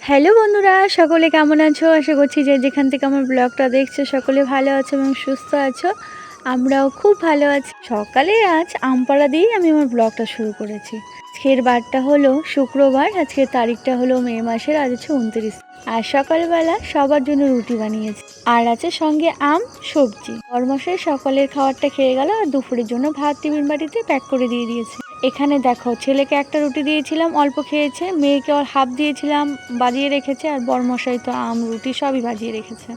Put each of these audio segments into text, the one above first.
Hello বন্ধুরা, সকলে কেমন আছো? আশা করছি যে যেখান থেকে আমার ব্লগটা দেখছো সকলে ভালো আছো এবং সুস্থ আছো। আমরাও খুব ভালো আছি। সকালে আজ আমপাড়া দিয়েই আমি আমার ব্লগটা শুরু করেছি। আজকের বারটা হলো শুক্রবার, আজকের তারিখটা হলো মে মাসের, আজ হচ্ছে 29। আর সকালবেলা সবার জন্য রুটি বানিয়েছি, আর আছে সঙ্গে আম, সবজি। বরমশাই সকালের খাবারটা খেয়ে গেল, আর দুপুরের জন্য ভাত টিফিন বাটিতে প্যাক করে দিয়ে দিয়েছে। এখানে দেখো, ছেলেকে একটা রুটি দিয়েছিলাম, অল্প খেয়েছে। মেয়েকে ওর হাফ দিয়েছিলাম, বাজিয়ে রেখেছে। আর বরমশাই তো আম রুটি সবই বাজিয়ে রেখেছে।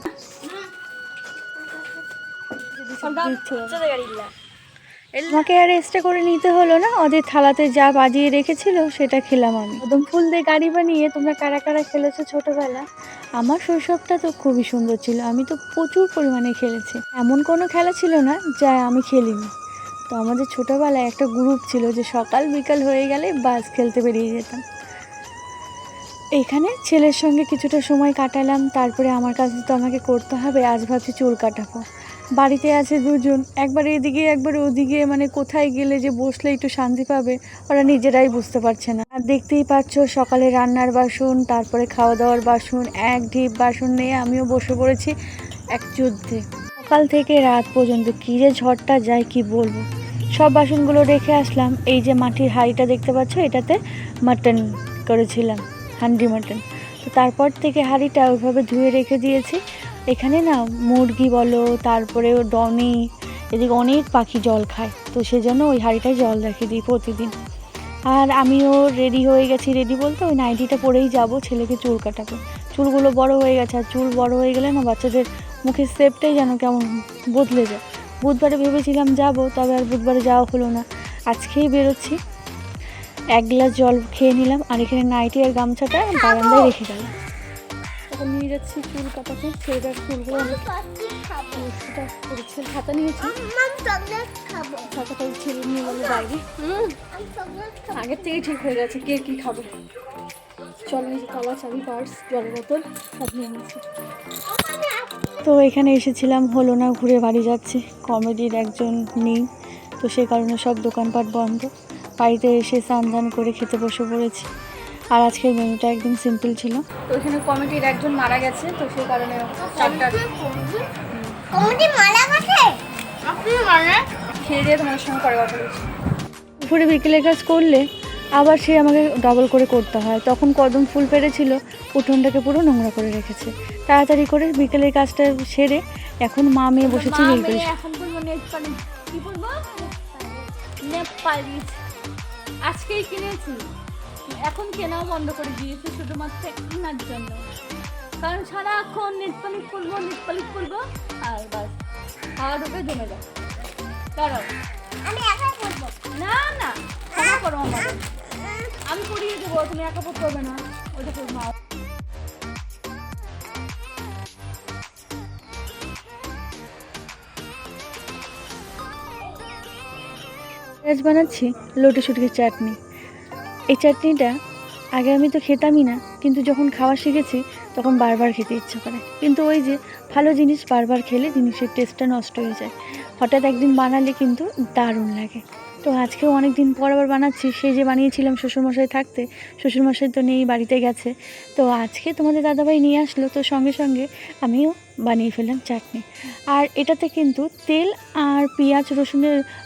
আমাকে আর এক্সট্রা করে নিতে হলো না, ওদের থালাতে যা বাজিয়ে রেখেছিল সেটা খেলাম আমি। কদম ফুল দিয়ে গাড়ি বানিয়ে তোমরা কারা কারা খেলেছো ছোটবেলা? আমার শৈশবটা তো খুবই সুন্দর ছিল, আমি তো প্রচুর পরিমাণে খেলেছি। এমন কোনো খেলা ছিল না যা আমি খেলিনি। তো আমাদের ছোটোবেলায় একটা গ্রুপ ছিল যে সকাল বিকাল হয়ে গেলে বাস খেলতে বেরিয়ে যেতাম। এখানে ছেলের সঙ্গে কিছুটা সময় কাটালাম, তারপরে আমার কাছে তো আমাকে করতে হবে। আজ ভাবছি চুল কাটাবো। বাড়িতে আছে দুজন, একবার এদিকে একবার ওদিকে, মানে কোথায় গেলে যে বসলে একটু শান্তি পাবে ওরা নিজেরাই বুঝতে পারছে না। আর দেখতেই পাচ্ছ সকালে রান্নার বাসন, তারপরে খাওয়া দাওয়ার বাসন, এক ঢিপ বাসন নিয়ে আমিও বসে পড়েছি এক যুদ্ধে। সকাল থেকে রাত পর্যন্ত কী যে ঝড়টা যায় কি বলবো। সব বাসনগুলো রেখে আসলাম। এই যে মাটির হাঁড়িটা দেখতে পাচ্ছ, এটাতে মাটন করেছিলাম, হান্ডি মাটন। তো তারপর থেকে হাঁড়িটা ওইভাবে ধুয়ে রেখে দিয়েছি। এখানে না মুরগি বলো, তারপরে ডনি, এদিকে অনেক পাখি জল খায়, তো সেজন্য ওই হাঁড়িটায় জল রেখে দিই প্রতিদিন। আর আমিও রেডি হয়ে গেছি, রেডি বলতে ওই নাইটিটা পরেই যাব, ছেলেকে চুল কাটাবো। চুলগুলো বড় হয়ে গেছে, আর চুল বড় হয়ে গেলে না বাচ্চাদের মুখের শেপটাই যেন কেমন বদলে যায়। বুধবারে ভেবেছিলাম যাব, তবে আর বুধবারে যাওয়া হলো না। আজকেই বেরোচ্ছি। এক গ্লাস জল খেয়ে নিলাম, আর এখানে নাইটি আর গামছাটা বারান্দায় রেখে গেলাম। তখন নিয়ে যাচ্ছি চুল কাটাতে। ছেলেটার চুলগুলো করেছে, হাতা নিয়েছি, হাতাটা ছেলে নিয়ে গেলো বাইরে। আগের থেকেই ঠিক হয়ে গেছে কে কী খাবে। চল নিয়েছি তালা, চাবি, পার্স, জলের বোতল সব নিয়ে নিয়েছি। তো এখানে এসেছিলাম, হলো না, ঘুরে বাড়ি যাচ্ছি। কমেডির একজন নেই, তো সেই কারণে সব দোকানপাট বন্ধ। বাড়িতে এসে স্নান করে খেতে বসে পড়েছি। আর আজকের মেনুটা একদম সিম্পল ছিল। তো এখানে কমিটির একজন মারা গেছে, তো সেই কারণে খেয়ে দিয়ে তোমার সঙ্গে পরে কথা বলছি। দুপুরে বিকেলের কাজ করলে আবার সে আমাকে ডবল করে করতে হয়। তখন কদম ফুল পেরেছিল, উঠোনটাকে পুরো নোংরা করে রেখেছে। তাড়াতাড়ি করে বিকেলের কাজটা সেরে এখন মা মেয়ে বসেছি বিকেলে। এখন বলবো কি বলবো, নেপালিজ আজকেই কিনেছি, এখন কেনাও বন্ধ করে দিয়েছি শুধুমাত্র কেনার জন্য। কারণ সারাক্ষণ নেটপালিশ করবো আর বাস খাওয়া ঢুকে জমে যায়। দাঁড়াও, আমি একা করবো না, না ক্ষমা করো আমার, আমি করিয়ে দেবো, তুমি একা পড়তে হবে না, ওটা করবো। আজ বানাচ্ছি লোটে শুটকির চাটনি। এই চাটনিটা আগে আমি তো খেতামই না, কিন্তু যখন খাওয়া শিখেছি তখন বারবার খেতে ইচ্ছা করে। কিন্তু ওই যে ভালো জিনিস বারবার খেলে জিনিসের টেস্টটা নষ্ট হয়ে যায়। হঠাৎ একদিন বানালে কিন্তু দারুণ লাগে। তো আজকেও অনেক দিন পর আবার বানাচ্ছি। সেই যে বানিয়েছিলাম শ্বশুরমশাই থাকতে, শ্বশুরমশাই তো নেই, বাড়িতে গেছে। তো আজকে তোমাদের দাদাভাই নিয়ে আসলো, তো সঙ্গে সঙ্গে আমিও বানিয়ে ফেললাম চাটনি। আর এটাতে কিন্তু তেল আর পেঁয়াজ,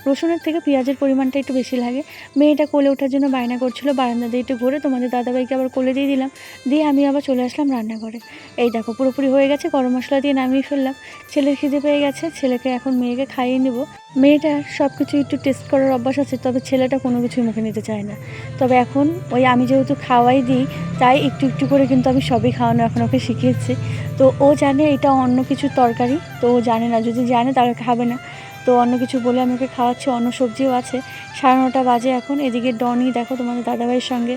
রসুনের থেকে পেঁয়াজের পরিমাণটা একটু বেশি লাগে। মেয়েটা কোলে ওঠার জন্য বায়না করছিল, বারান্দা দিয়ে একটু ঘুরে তোমাদের দাদাভাইকে আবার কোলে দিয়ে দিলাম, দিয়ে আমি আবার চলে আসলাম রান্নাঘরে। এই দেখো পুরোপুরি হয়ে গেছে, গরম মশলা দিয়ে নামিয়ে ফেললাম। ছেলের খিদে পেয়ে গেছে, ছেলেকে এখন মেয়েকে খাইয়ে নেব। মেয়েটা সব কিছু একটু টেস্ট করার অভ্যাস আছে, তবে ছেলেটা কোনো কিছুই মুখে নিতে চায় না। তবে এখন ওই আমি যেহেতু খাওয়াই দিই, তাই একটু একটু করে কিন্তু আমি সবই খাওয়ানো এখন ওকে শিখিয়েছি। তো ও জানে এটা অন্য কিছু তরকারি, তো ও জানে না, যদি জানে তাহলে খাবে না। তো অন্য কিছু বলে আমি ওকে খাওয়াচ্ছি, অন্য সবজিও আছে। 9:30 বাজে এখন। এদিকে ডনি দেখো তোমাদের দাদাভাইয়ের সঙ্গে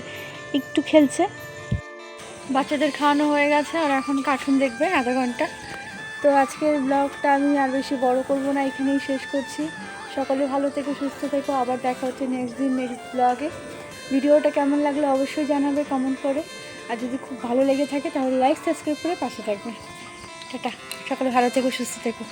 একটু খেলছে। বাচ্চাদের খাওয়ানো হয়ে গেছে, আর এখন কার্টুন দেখবে আধা ঘন্টা। তো আজকের ব্লগটা আমি আর বেশি বড় করব না, এখানেই শেষ করছি। সকলে ভালো থেকো, সুস্থ থেকো, আবার দেখা হচ্ছে নেক্সট দিন নেক্সট ব্লগে। ভিডিওটা কেমন লাগলো অবশ্যই জানাবে কমেন্ট করে। আর যদি খুব ভালো লেগে থাকে তাহলে লাইক সাবস্ক্রাইব করে পাশে থাকবে। টাটা, সকলে ভালো থেকো, সুস্থ থেকো।